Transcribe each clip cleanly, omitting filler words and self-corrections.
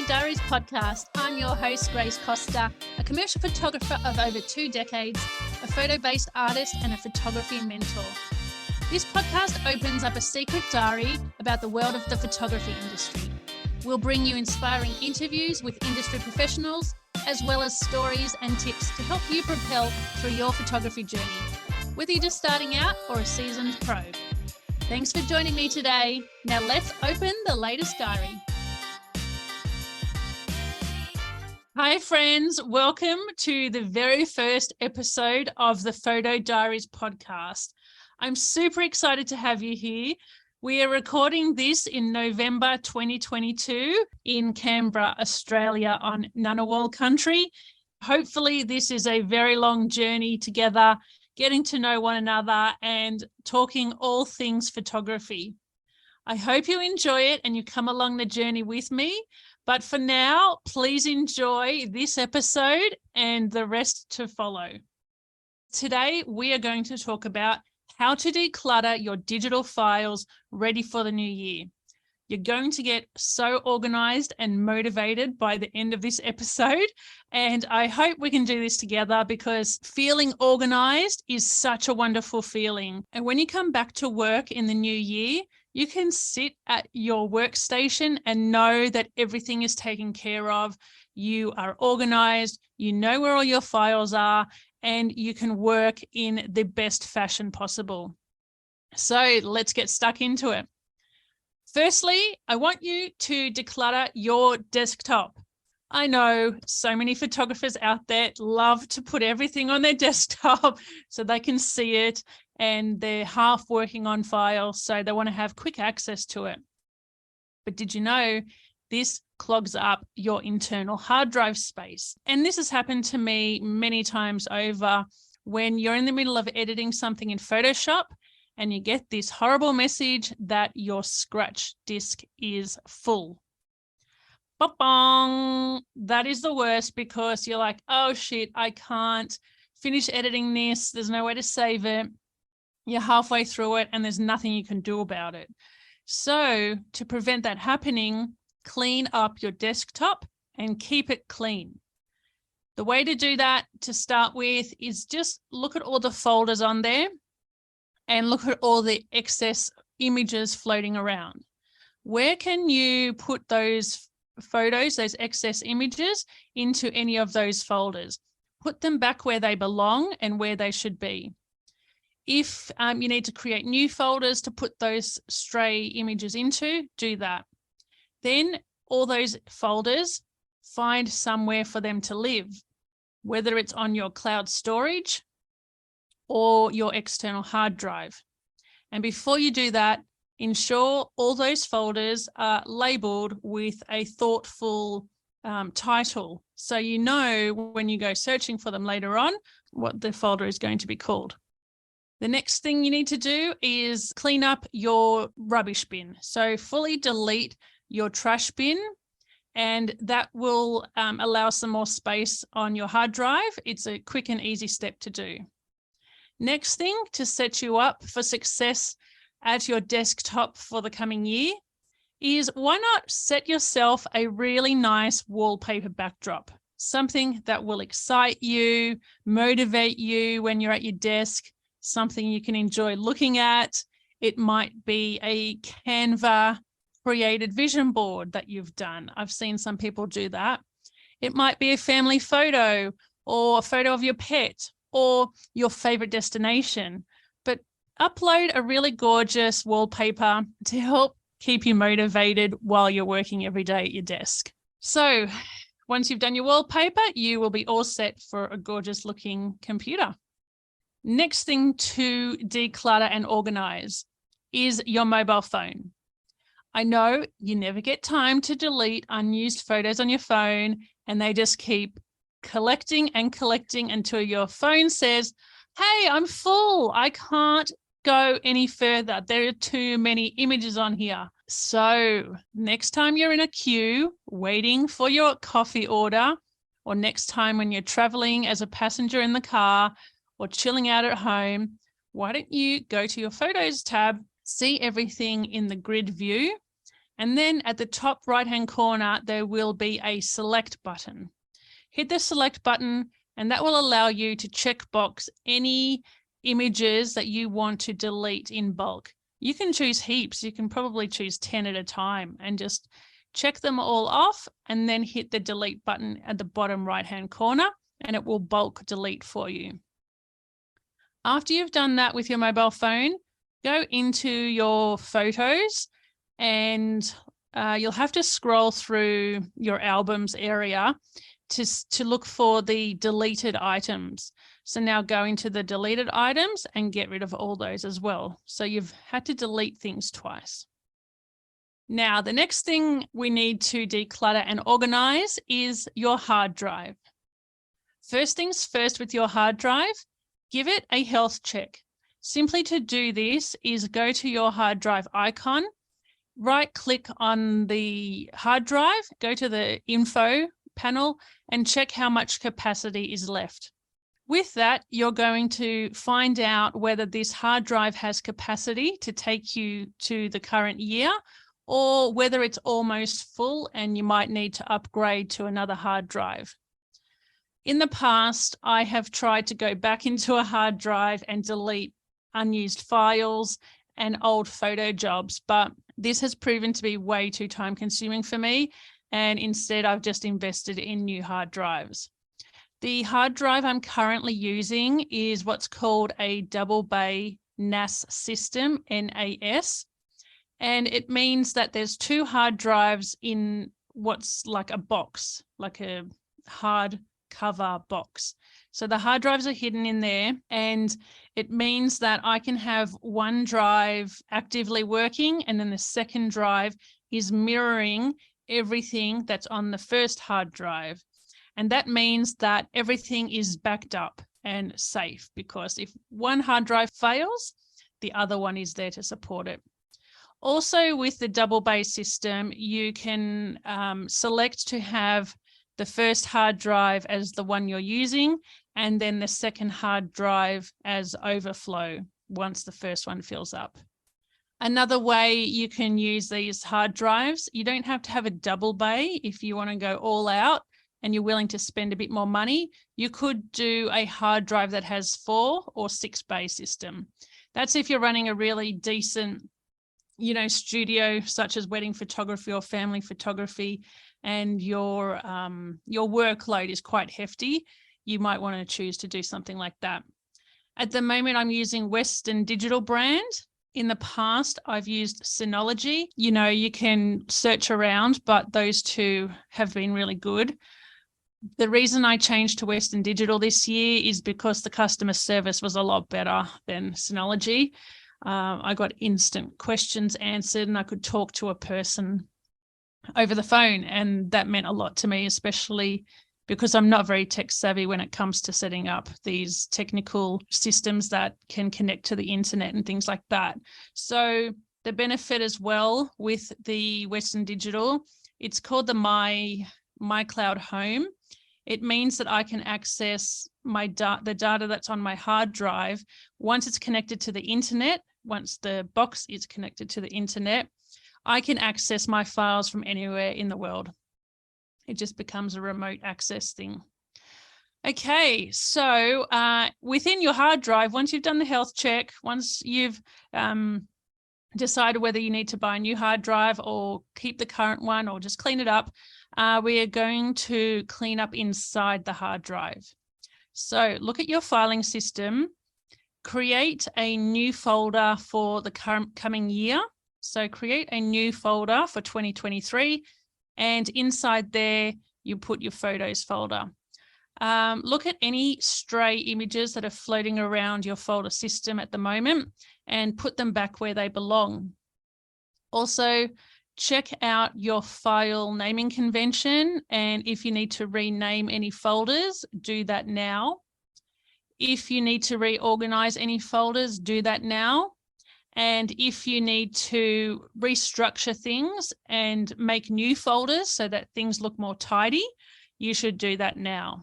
Photo Diaries podcast. I'm your host, Grace Costa, a commercial photographer of over 2 decades, a photo-based artist and a photography mentor. This podcast opens up a secret diary about the world of the photography industry. We'll bring you inspiring interviews with industry professionals, as well as stories and tips to help you propel through your photography journey, whether you're just starting out or a seasoned pro. Thanks for joining me today. Now let's open the latest diary. Hi friends, welcome to the very first episode of the Photo Diaries podcast. I'm super excited to have you here. We are recording this in November 2022 in Canberra, Australia on Ngunnawal country. Hopefully this is a very long journey together, getting to know one another and talking all things photography. I hope you enjoy it and you come along the journey with me. But for now, please enjoy this episode and the rest to follow. Today, we are going to talk about how to declutter your digital files ready for the new year. You're going to get so organized and motivated by the end of this episode. And I hope we can do this together because feeling organized is such a wonderful feeling. And when you come back to work in the new year, you can sit at your workstation and know that everything is taken care of. You are organized, you know where all your files are, and you can work in the best fashion possible. So let's get stuck into it. Firstly, I want you to declutter your desktop. I know so many photographers out there love to put everything on their desktop so they can see it and they're half working on files, so they want to have quick access to it. But did you know this clogs up your internal hard drive space? And this has happened to me many times over when you're in the middle of editing something in Photoshop and you get this horrible message that your scratch disk is full. Ba-bong! That is the worst because you're like, oh shit, I can't finish editing this. There's no way to save it. You're halfway through it and there's nothing you can do about it. So to prevent that happening, clean up your desktop and keep it clean. The way to do that to start with is just look at all the folders on there and look at all the excess images floating around. Where can you put those photos, those excess images, into any of those folders? Put them back where they belong and where they should be. If you need to create new folders to put those stray images into, do that. Then all those folders, find somewhere for them to live, whether it's on your cloud storage or your external hard drive. And before you do that, ensure all those folders are labeled with a thoughtful title, so you know when you go searching for them later on what the folder is going to be called. The next thing you need to do is clean up your rubbish bin. So fully delete your trash bin, and that will allow some more space on your hard drive. It's a quick and easy step to do. Next thing to set you up for success at your desktop for the coming year is why not set yourself a really nice wallpaper backdrop, something that will excite you, motivate you when you're at your desk, something you can enjoy looking at. It might be a Canva created vision board that you've done. I've seen some people do that. It might be a family photo or a photo of your pet or your favorite destination, but upload a really gorgeous wallpaper to help keep you motivated while you're working every day at your desk. So once you've done your wallpaper, you will be all set for a gorgeous looking computer. Next thing to declutter and organize is your mobile phone. I know you never get time to delete unused photos on your phone, and they just keep collecting and collecting until your phone says, hey, I'm full. I can't go any further. There are too many images on here. So next time you're in a queue waiting for your coffee order, or next time when you're traveling as a passenger in the car or chilling out at home, why don't you go to your photos tab, see everything in the grid view, And then at the top right-hand corner, there will be a select button. Hit the select button, and that will allow you to check box any images that you want to delete in bulk. You can choose heaps. You can probably choose 10 at a time and just check them all off, and then hit the delete button at the bottom right-hand corner, and it will bulk delete for you. After you've done that with your mobile phone, go into your photos, and you'll have to scroll through your albums area to look for the deleted items. So now go into the deleted items and get rid of all those as well. So you've had to delete things twice. Now, the next thing we need to declutter and organize is your hard drive. First things first with your hard drive, give it a health check. Simply to do this is go to your hard drive icon, right-click on the hard drive, go to the info panel and check how much capacity is left. With that, you're going to find out whether this hard drive has capacity to take you to the current year, or whether it's almost full and you might need to upgrade to another hard drive. In the past, I have tried to go back into a hard drive and delete unused files and old photo jobs, but this has proven to be way too time consuming for me. And instead, I've just invested in new hard drives. The hard drive I'm currently using is what's called a double bay NAS system, NAS. And it means that there's two hard drives in what's like a box, like a hard cover box. So the hard drives are hidden in there, and it means that I can have one drive actively working, and then the second drive is mirroring everything that's on the first hard drive. And that means that everything is backed up and safe, because if one hard drive fails, the other one is there to support it. Also, with the double bay system, you can select to have the first hard drive as the one you're using, and then the second hard drive as overflow once the first one fills up. Another way you can use these hard drives, you don't have to have a double bay if you want to go all out and you're willing to spend a bit more money. You could do a hard drive that has 4 or 6 bay system. That's if you're running a really decent studio such as wedding photography or family photography, and your workload is quite hefty. You might want to choose to do something like that. At the moment, I'm using Western Digital brand. In the past, I've used Synology. You can search around, but those two have been really good. The reason I changed to Western Digital this year is because the customer service was a lot better than Synology. I got instant questions answered, and I could talk to a person over the phone, and that meant a lot to me, especially because I'm not very tech savvy when it comes to setting up these technical systems that can connect to the internet and things like that. So the benefit as well with the Western Digital, it's called the My Cloud Home. It means that I can access the data that's on my hard drive once it's connected to the internet. Once the box is connected to the internet, I can access my files from anywhere in the world. It just becomes a remote access thing. Okay, so within your hard drive, once you've done the health check, once you've decided whether you need to buy a new hard drive or keep the current one or just clean it up, we are going to clean up inside the hard drive. So look at your filing system, create a new folder for the coming year. So create a new folder for 2023, and inside there, you put your photos folder. Look at any stray images that are floating around your folder system at the moment and put them back where they belong. Also, check out your file naming convention, and if you need to rename any folders, do that now. If you need to reorganize any folders, do that now. And if you need to restructure things and make new folders so that things look more tidy, you should do that now.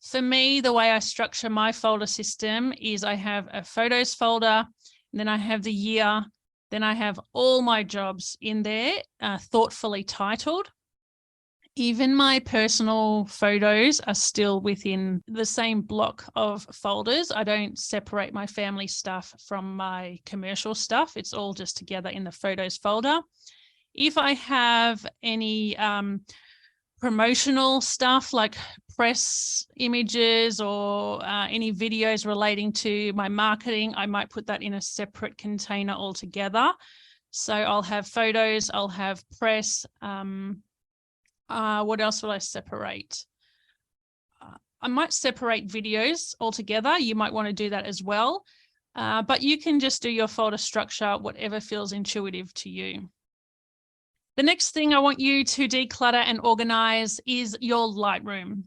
For me, the way I structure my folder system is I have a photos folder, and then I have the year, Then I have all my jobs in there, thoughtfully titled. Even my personal photos are still within the same block of folders. I don't separate my family stuff from my commercial stuff. It's all just together in the photos folder. If I have any promotional stuff like press images or any videos relating to my marketing, I might put that in a separate container altogether. So I'll have photos, I'll have press. What else will I separate? I might separate videos altogether. You might want to do that as well. But you can just do your folder structure, whatever feels intuitive to you. The next thing I want you to declutter and organize is your Lightroom.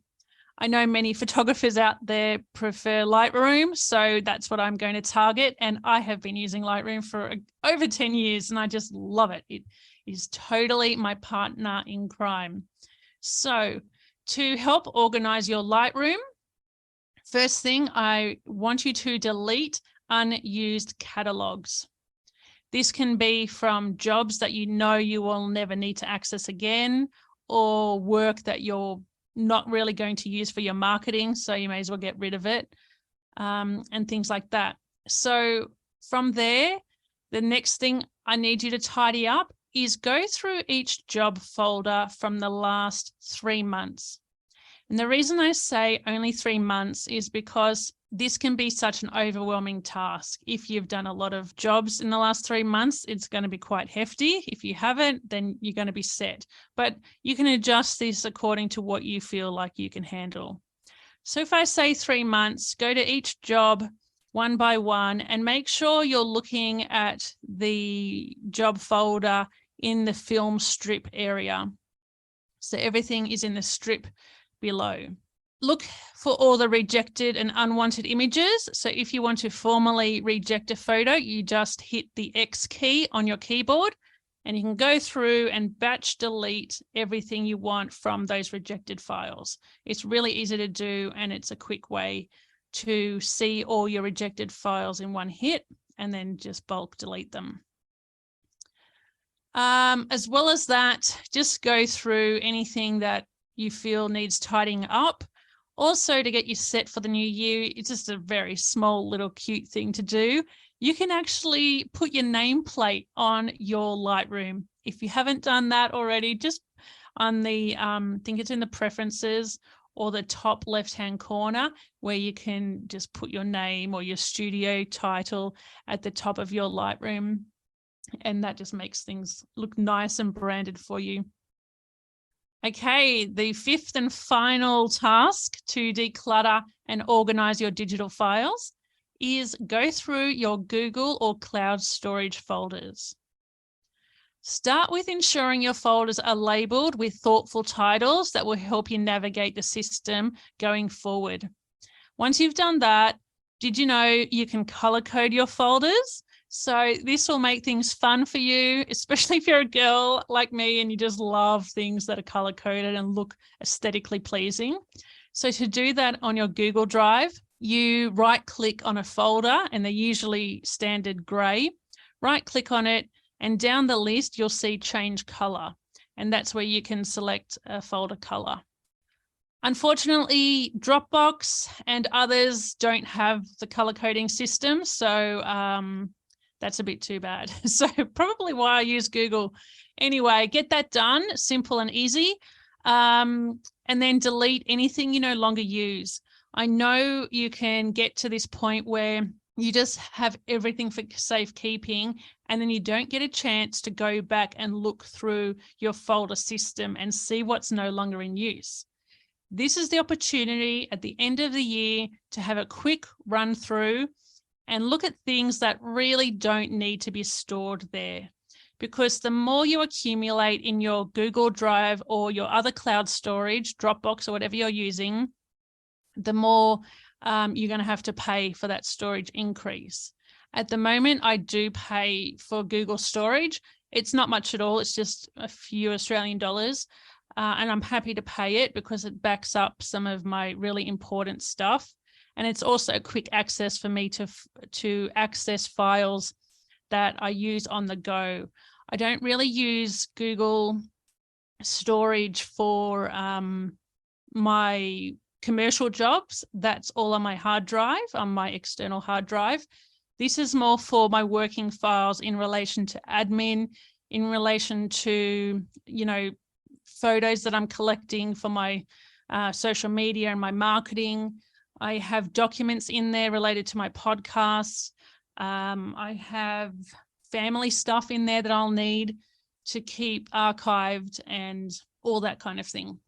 I know many photographers out there prefer Lightroom, so that's what I'm going to target. And I have been using Lightroom for over 10 years and I just love it. It is totally my partner in crime. So to help organize your Lightroom, first thing, I want you to delete unused catalogs. This can be from jobs that you know you will never need to access again, or work that you're not really going to use for your marketing, so you may as well get rid of it, and things like that. So from there, the next thing I need you to tidy up is go through each job folder from the last 3 months. And the reason I say only 3 months is because this can be such an overwhelming task. If you've done a lot of jobs in the last 3 months, it's going to be quite hefty. If you haven't, then you're going to be set. But you can adjust this according to what you feel like you can handle. So if I say 3 months, go to each job one by one and make sure you're looking at the job folder in the film strip area. So everything is in the strip below. Look for all the rejected and unwanted images. So if you want to formally reject a photo, you just hit the X key on your keyboard and you can go through and batch delete everything you want from those rejected files. It's really easy to do and it's a quick way to see all your rejected files in one hit and then just bulk delete them. As well as that, just go through anything that you feel needs tidying up. Also, to get you set for the new year, it's just a very small little cute thing to do. You can actually put your nameplate on your Lightroom. If you haven't done that already, just on the, I think it's in the preferences or the top left-hand corner where you can just put your name or your studio title at the top of your Lightroom. And that just makes things look nice and branded for you. Okay, the fifth and final task to declutter and organize your digital files is go through your Google or cloud storage folders. Start with ensuring your folders are labeled with thoughtful titles that will help you navigate the system going forward. Once you've done that, did you know you can color code your folders? So this will make things fun for you, especially if you're a girl like me and you just love things that are color coded and look aesthetically pleasing. So to do that on your Google Drive, you right click on a folder and they're usually standard gray. Right click on it and down the list, you'll see change color. And that's where you can select a folder color. Unfortunately, Dropbox and others don't have the color coding system. So that's a bit too bad. So probably why I use Google. Anyway, get that done, simple and easy. And then delete anything you no longer use. I know you can get to this point where you just have everything for safekeeping and then you don't get a chance to go back and look through your folder system and see what's no longer in use. This is the opportunity at the end of the year to have a quick run through and look at things that really don't need to be stored there. Because the more you accumulate in your Google Drive or your other cloud storage, Dropbox or whatever you're using, the more you're going to have to pay for that storage increase. At the moment, I do pay for Google storage. It's not much at all. It's just a few Australian dollars. And I'm happy to pay it because it backs up some of my really important stuff. And it's also quick access for me to access files that I use on the go. I don't really use Google storage for my commercial jobs. That's all on my hard drive, on my external hard drive. This is more for my working files in relation to admin, in relation to, photos that I'm collecting for my social media and my marketing. I have documents in there related to my podcasts. I have family stuff in there that I'll need to keep archived and all that kind of thing.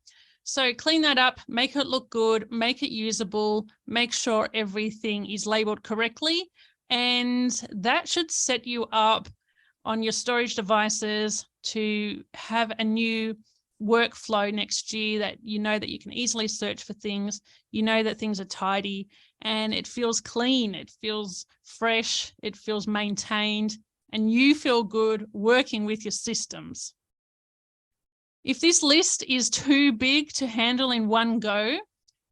So clean that up, make it look good, make it usable, make sure everything is labeled correctly. And that should set you up on your storage devices to have a new workflow next year that you know that you can easily search for things, you know that things are tidy and it feels clean, it feels fresh, it feels maintained, and you feel good working with your systems. If this list is too big to handle in one go,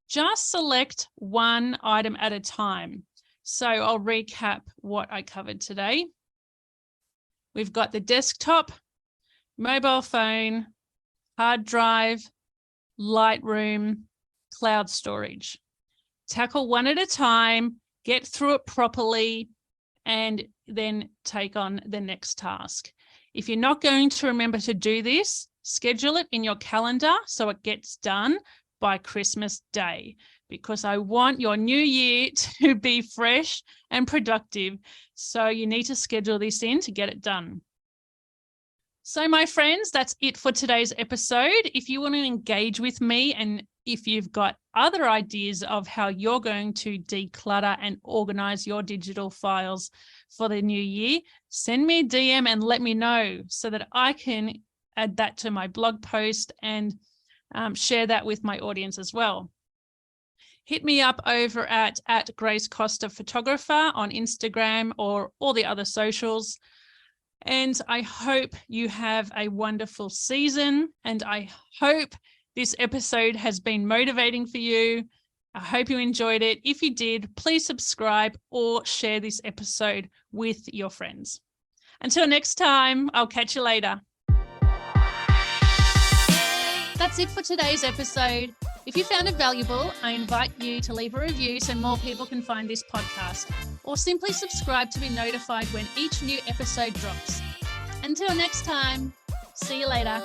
just select one item at a time. So I'll recap what I covered today. We've got the desktop, mobile phone, hard drive, Lightroom, cloud storage. Tackle one at a time, get through it properly, and then take on the next task. If you're not going to remember to do this, schedule it in your calendar so it gets done by Christmas Day, because I want your new year to be fresh and productive. So you need to schedule this in to get it done. So my friends, that's it for today's episode. If you want to engage with me and if you've got other ideas of how you're going to declutter and organize your digital files for the new year, send me a DM and let me know so that I can add that to my blog post and share that with my audience as well. Hit me up over at Grace Costa Photographer on Instagram or all the other socials. And I hope you have a wonderful season. And I hope this episode has been motivating for you. I hope you enjoyed it. If you did, please subscribe or share this episode with your friends. Until next time, I'll catch you later. That's it for today's episode. If you found it valuable, I invite you to leave a review so more people can find this podcast, or simply subscribe to be notified when each new episode drops. Until next time, see you later.